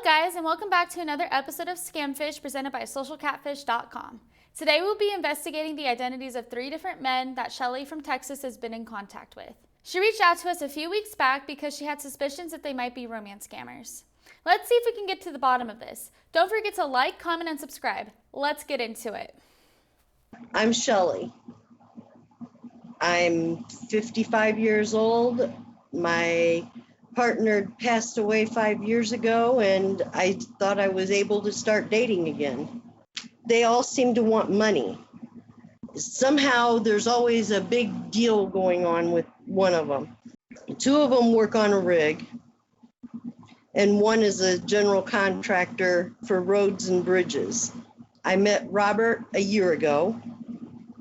guys, and welcome back to another episode of Scamfish presented by socialcatfish.com. Today we'll be investigating the identities of 3 different men that Shelly from Texas has been in contact with. She reached out to us a few weeks back because she had suspicions that they might be romance scammers. Let's see if we can get to the bottom of this. Don't forget to like, comment, and subscribe. Let's get into it. I'm Shelly. I'm 55 years old. My partner passed away 5 years ago, and I thought I was able to start dating again. They all seem to want money. Somehow there's always a big deal going on with one of them. 2 of them work on a rig, and one is a general contractor for roads and bridges. I met Robert a year ago.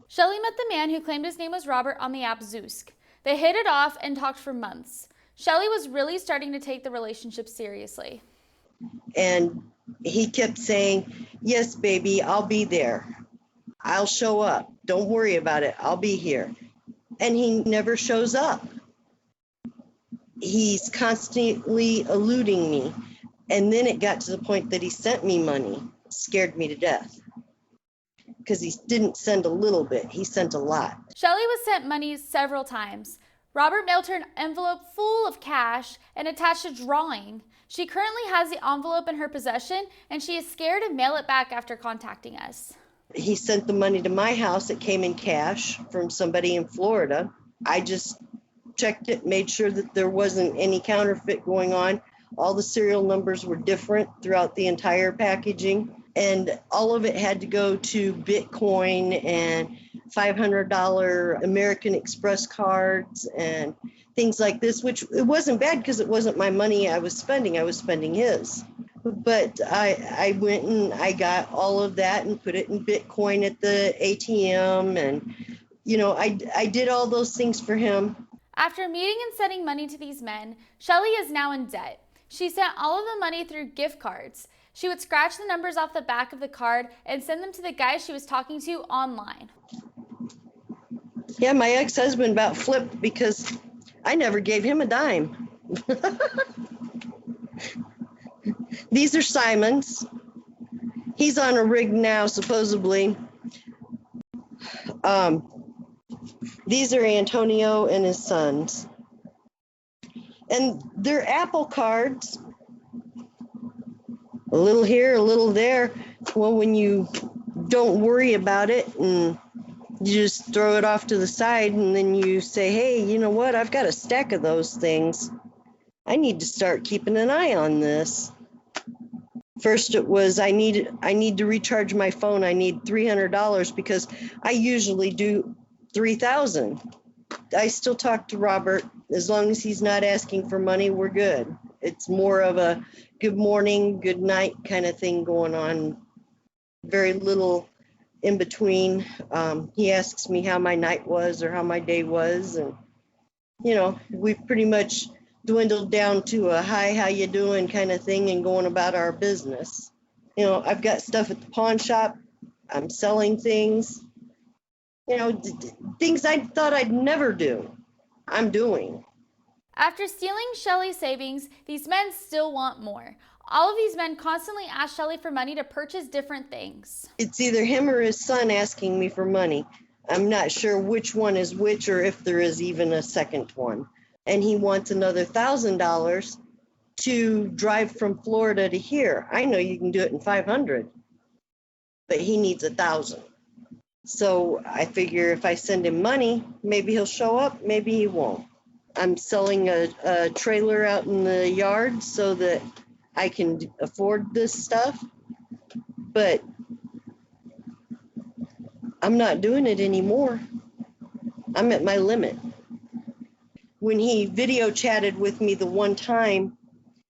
Shelly met the man who claimed his name was Robert on the app Zoosk. They hit it off and talked for months. Shelly was really starting to take the relationship seriously. And he kept saying, "Yes, baby, I'll be there. I'll show up. Don't worry about it. I'll be here." And he never shows up. He's constantly eluding me. And then it got to the point that he sent me money. Scared me to death. Because he didn't send a little bit. He sent a lot. Shelly was sent money several times. Robert mailed her an envelope full of cash and attached a drawing. She currently has the envelope in her possession, and she is scared to mail it back after contacting us. He sent the money to my house. It came in cash from somebody in Florida. I just checked it, made sure that there wasn't any counterfeit going on. All the serial numbers were different throughout the entire packaging, and all of it had to go to Bitcoin and $500 American Express cards and things like this, which it wasn't bad because it wasn't my money I was spending his. But I went and I got all of that and put it in Bitcoin at the ATM, and I did all those things for him. After meeting and sending money to these men, Shelly is now in debt. She sent all of the money through gift cards. She would scratch the numbers off the back of the card and send them to the guy she was talking to online. Yeah, my ex-husband about flipped because I never gave him a dime. These are Simon's. He's on a rig now, supposedly. These are Antonio and his sons. And they're Apple cards. A little here, a little there. Well, when you don't worry about it and you just throw it off to the side, and then you say, "Hey, you know what? I've got a stack of those things. I need to start keeping an eye on this." First it was, I need to recharge my phone. I need $300 because I usually do $3,000. I still talk to Robert. As long as he's not asking for money, we're good. It's more of a good morning, good night kind of thing going on. Very little in between. He asks me how my night was or how my day was. And, we've pretty much dwindled down to a hi, how you doing kind of thing and going about our business. I've got stuff at the pawn shop. I'm selling things. Things I thought I'd never do, I'm doing. After stealing Shelly's savings, these men still want more. All of these men constantly ask Shelly for money to purchase different things. It's either him or his son asking me for money. I'm not sure which one is which or if there is even a second one. And he wants another $1,000 to drive from Florida to here. I know you can do it in 500, but he needs 1,000. So I figure if I send him money, maybe he'll show up, maybe he won't. I'm selling a trailer out in the yard so that I can afford this stuff, but I'm not doing it anymore. I'm at my limit. When he video chatted with me the one time,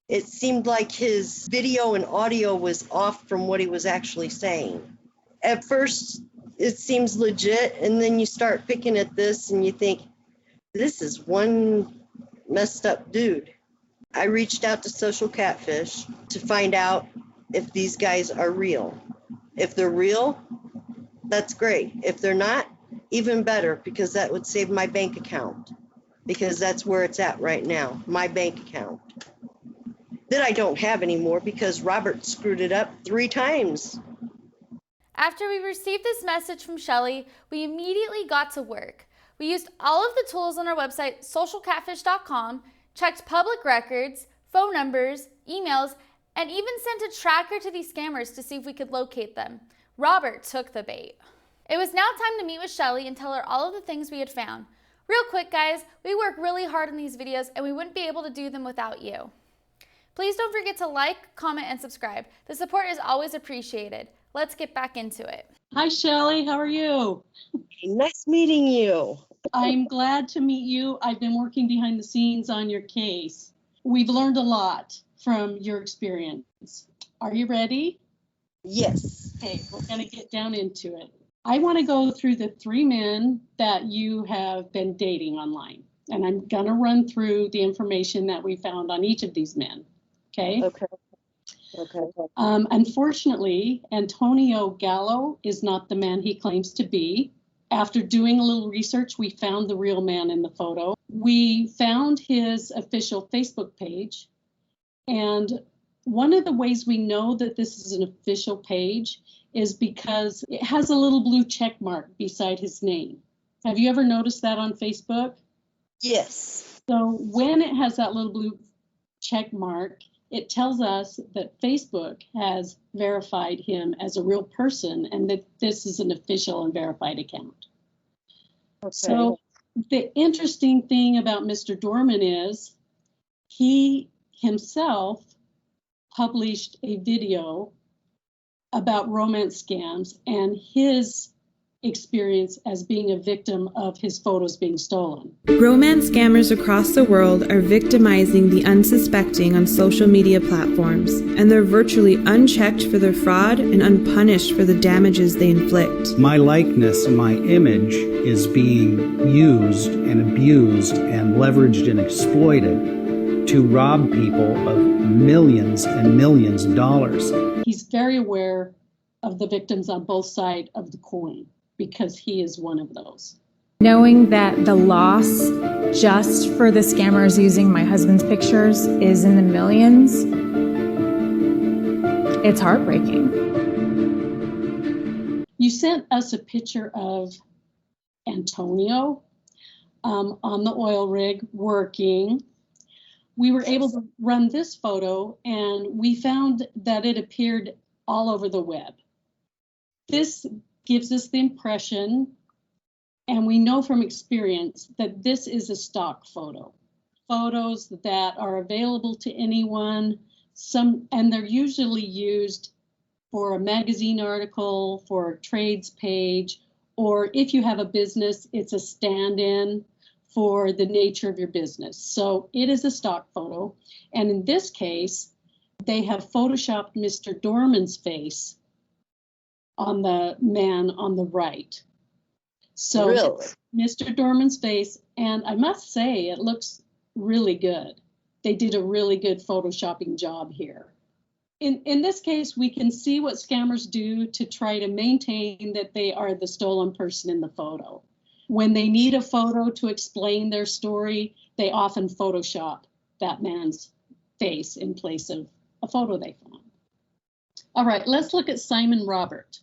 it seemed like his video and audio was off from what he was actually saying. At first, it seems legit, and then you start picking at this and you think, this is one messed up dude. I reached out to Social Catfish to find out if these guys are real. If they're real, that's great. If they're not, even better, because that would save my bank account, because that's where it's at right now, my bank account. that I don't have anymore because Robert screwed it up 3 times. After we received this message from Shelly, we immediately got to work. We used all of the tools on our website, socialcatfish.com, checked public records, phone numbers, emails, and even sent a tracker to these scammers to see if we could locate them. Robert took the bait. It was now time to meet with Shelly and tell her all of the things we had found. Real quick, guys, we work really hard on these videos and we wouldn't be able to do them without you. Please don't forget to like, comment, and subscribe. The support is always appreciated. Let's get back into it. Hi, Shelly. How are you? Nice meeting you. I'm glad to meet you. I've been working behind the scenes on your case. We've learned a lot from your experience. Are you ready? Yes. Okay, we're going to get down into it. I want to go through the 3 men that you have been dating online, and I'm going to run through the information that we found on each of these men. Okay? Okay. Unfortunately, Antonio Gallo is not the man he claims to be. After doing a little research, we found the real man in the photo. We found his official Facebook page. And one of the ways we know that this is an official page is because it has a little blue check mark beside his name. Have you ever noticed that on Facebook? Yes. So when it has that little blue check mark, it tells us that Facebook has verified him as a real person and that this is an official and verified account. Okay. So the interesting thing about Mr. Dorman is he himself published a video about romance scams and his experience as being a victim of his photos being stolen. Romance scammers across the world are victimizing the unsuspecting on social media platforms, and they're virtually unchecked for their fraud and unpunished for the damages they inflict. My likeness, my image is being used and abused and leveraged and exploited to rob people of millions and millions of dollars. He's very aware of the victims on both sides of the coin, because he is one of those. Knowing that the loss just for the scammers using my husband's pictures is in the millions, it's heartbreaking. You sent us a picture of Antonio on the oil rig working. We were able to run this photo and we found that it appeared all over the web. This gives us the impression, and we know from experience, that this is a stock photo. Photos that are available to anyone, and they're usually used for a magazine article, for a trades page, or if you have a business, it's a stand-in for the nature of your business. So it is a stock photo, and in this case, they have photoshopped Mr. Dorman's face on the man on the right. So Really? Mr. Dorman's face, and I must say it looks really good. They did a really good photoshopping job here. In this case, we can see what scammers do to try to maintain that they are the stolen person in the photo. When they need a photo to explain their story, they often Photoshop that man's face in place of a photo they found. All right, let's look at Simon Robert.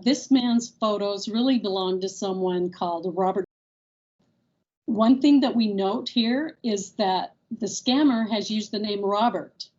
This man's photos really belong to someone called Robert. One thing that we note here is that the scammer has used the name Robert.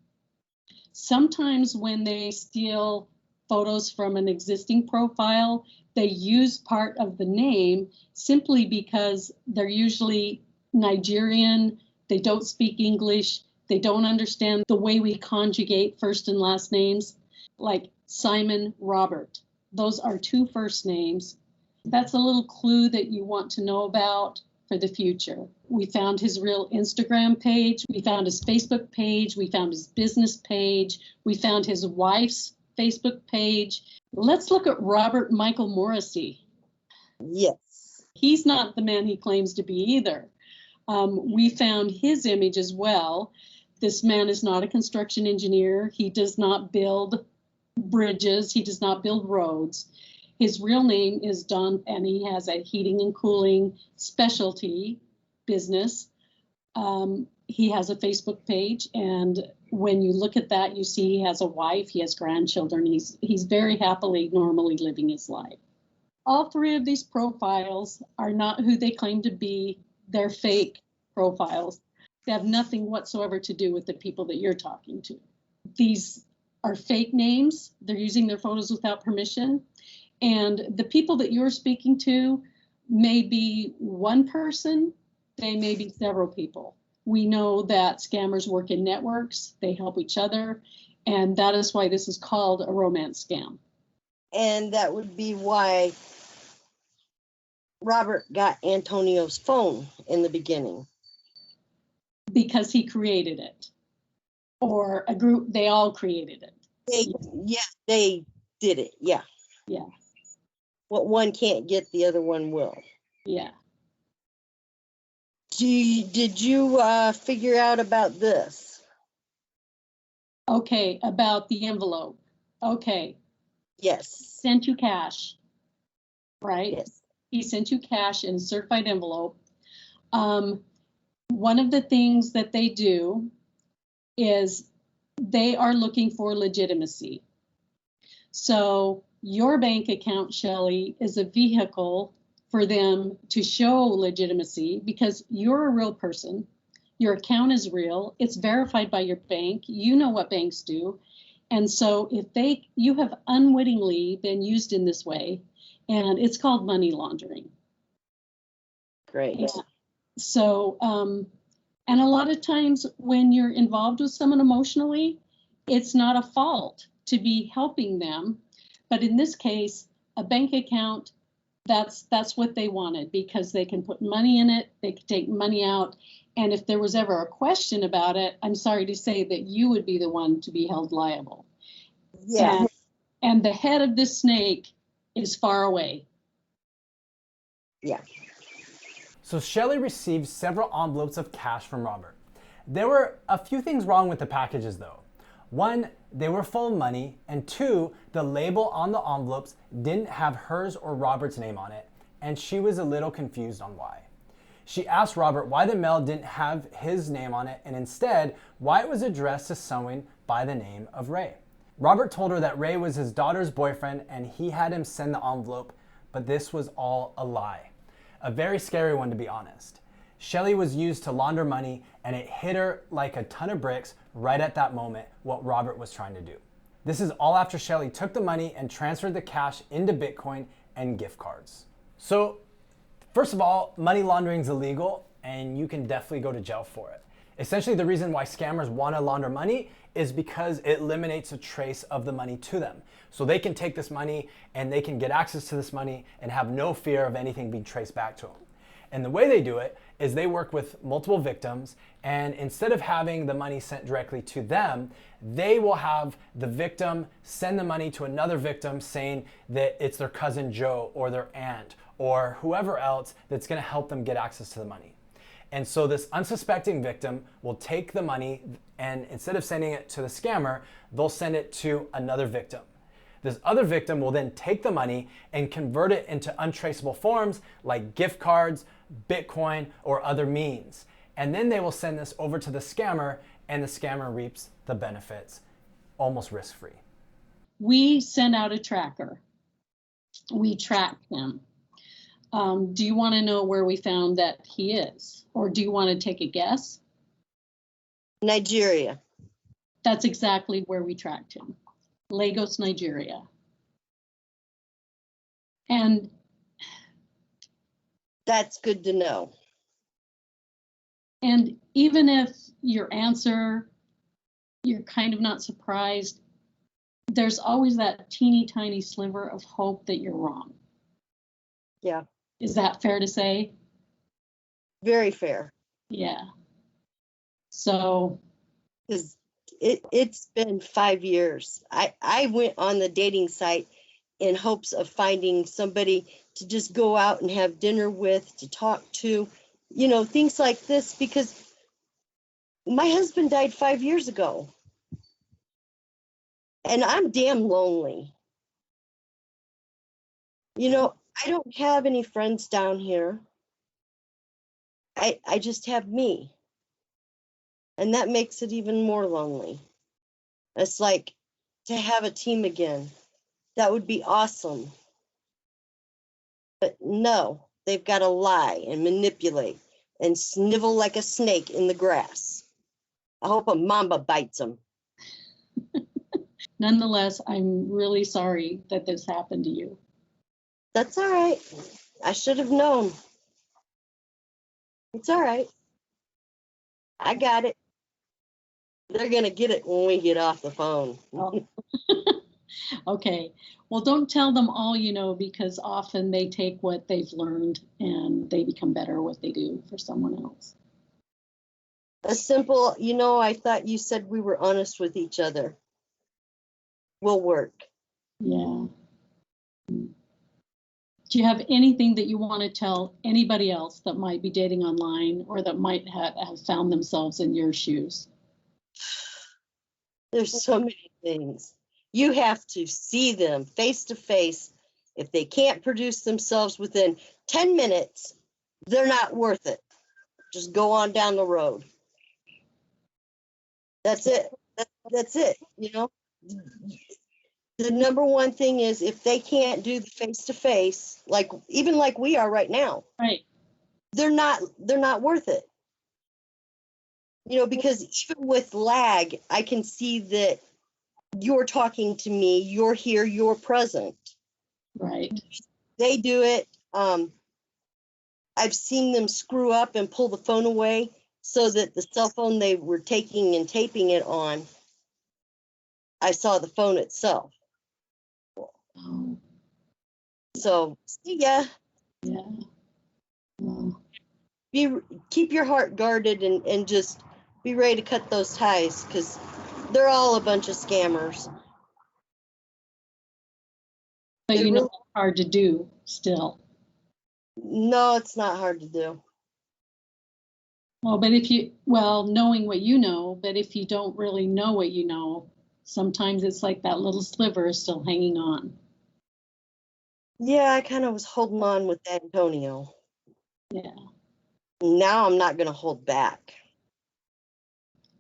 Sometimes when they steal photos from an existing profile, they use part of the name simply because they're usually Nigerian, they don't speak English, they don't understand the way we conjugate first and last names, like Simon Robert. Those are 2 first names. That's a little clue that you want to know about for the future. We found his real Instagram page. We found his Facebook page. We found his business page. We found his wife's Facebook page. Let's look at Robert Michael Morrissey. Yes. He's not the man he claims to be either. We found his image as well. This man is not a construction engineer. He does not build bridges. He does not build roads. His real name is Don, and he has a heating and cooling specialty business. He has a Facebook page, and when you look at that, you see he has a wife, he has grandchildren. He's very happily, normally living his life. All three of these profiles are not who they claim to be. They're fake profiles. They have nothing whatsoever to do with the people that you're talking to. These are fake names. They're using their photos without permission. And the people that you're speaking to may be one person, they may be several people. We know that scammers work in networks, they help each other, and that is why this is called a romance scam. And that would be why Robert got Antonio's phone in the beginning. Because he created it. Or a group, they all created it. They did it. Yeah. Yeah. What one can't get, the other one will. Yeah. Did you figure out about this? Okay, about the envelope. Okay. Yes. Sent you cash, right? Yes. He sent you cash in a certified envelope. One of the things that they do is they are looking for legitimacy. So your bank account, Shelley, is a vehicle for them to show legitimacy because you're a real person. Your account is real. It's verified by your bank. You know what banks do. And so if you have unwittingly been used in this way, and it's called money laundering. Great. Yeah. So, and a lot of times when you're involved with someone emotionally, it's not a fault to be helping them. But in this case, a bank account, that's what they wanted because they can put money in it, they can take money out. And if there was ever a question about it, I'm sorry to say that you would be the one to be held liable. Yeah. And the head of this snake is far away. Yeah. So Shelley received several envelopes of cash from Robert. There were a few things wrong with the packages though. One, they were full of money, and two, the label on the envelopes didn't have hers or Robert's name on it, and she was a little confused on why. She asked Robert why the mail didn't have his name on it, and instead, why it was addressed to someone by the name of Ray. Robert told her that Ray was his daughter's boyfriend and he had him send the envelope, but this was all a lie. A very scary one, to be honest. Shelley was used to launder money, and it hit her like a ton of bricks right at that moment what Robert was trying to do. This is all after Shelley took the money and transferred the cash into Bitcoin and gift cards. So, first of all, money laundering is illegal, and you can definitely go to jail for it. Essentially, the reason why scammers want to launder money is because it eliminates a trace of the money to them. So they can take this money and they can get access to this money and have no fear of anything being traced back to them. And the way they do it is they work with multiple victims, and instead of having the money sent directly to them, they will have the victim send the money to another victim saying that it's their cousin Joe or their aunt or whoever else that's going to help them get access to the money. And so this unsuspecting victim will take the money, and instead of sending it to the scammer, they'll send it to another victim. This other victim will then take the money and convert it into untraceable forms like gift cards, Bitcoin, or other means. And then they will send this over to the scammer, and the scammer reaps the benefits, almost risk-free. We send out a tracker. We track him. Do you want to know where we found that he is? Or do you want to take a guess? Nigeria. That's exactly where we tracked him. Lagos, Nigeria. And that's good to know. And even if your answer, you're kind of not surprised, there's always that teeny tiny sliver of hope that you're wrong. Yeah. Is that fair to say? Very fair. Yeah. So. It's been 5 years. I went on the dating site in hopes of finding somebody to just go out and have dinner with, to talk to, things like this, because my husband died 5 years ago. And I'm damn lonely. I don't have any friends down here. I just have me. And that makes it even more lonely. It's like to have a team again. That would be awesome. But no, they've got to lie and manipulate and snivel like a snake in the grass. I hope a mamba bites them. Nonetheless, I'm really sorry that this happened to you. That's all right. I should have known. It's all right. I got it. They're going to get it when we get off the phone. Oh. Okay. Well, don't tell them all you know, because often they take what they've learned and they become better at what they do for someone else. A simple, I thought you said we were honest with each other. Will work. Yeah. Do you have anything that you want to tell anybody else that might be dating online or that might have found themselves in your shoes? There's so many things. You have to see them face to face. If they can't produce themselves within 10 minutes, they're not worth it. Just go on down the road. That's it. That's it. The number one thing is if they can't do the face to face, like we are right now, Right. they're not worth it. Because even with lag, I can see that you're talking to me, you're here, you're present. Right. They do it. I've seen them screw up and pull the phone away so that the cell phone they were taking and taping it on, I saw the phone itself. Oh, So, yeah, yeah. Well, keep your heart guarded and just be ready to cut those ties because they're all a bunch of scammers. but They're you know really- it's hard to do still. No, it's not hard to do. Well, knowing what you know, but if you don't really know what you know, sometimes it's like that little sliver is still hanging on. Yeah, I kind of was holding on with Antonio. Yeah. Now I'm not going to hold back.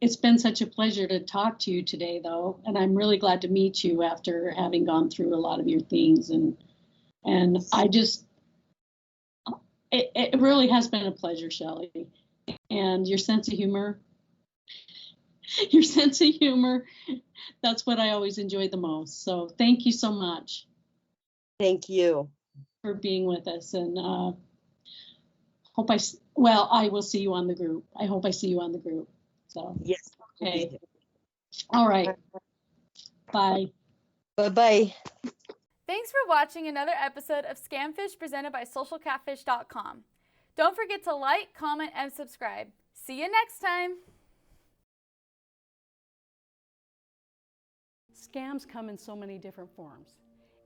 It's been such a pleasure to talk to you today, though, and I'm really glad to meet you after having gone through a lot of your things. And I just, it really has been a pleasure, Shelley. And your sense of humor, that's what I always enjoy the most. So thank you so much. Thank you for being with us, and I will see you on the group. I hope I see you on the group. So yes. okay, all right, bye. Bye. Thanks for watching another episode of Scamfish presented by socialcatfish.com. Don't forget to like, comment, and subscribe. See you next time. Scams come in so many different forms.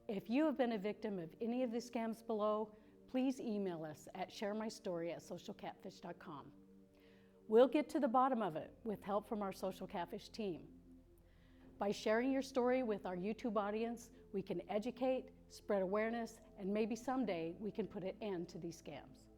If you have been a victim of any of the scams below, please email us at sharemystory@socialcatfish.com. We'll get to the bottom of it with help from our Social Catfish team. By sharing your story with our YouTube audience, we can educate, spread awareness, and maybe someday we can put an end to these scams.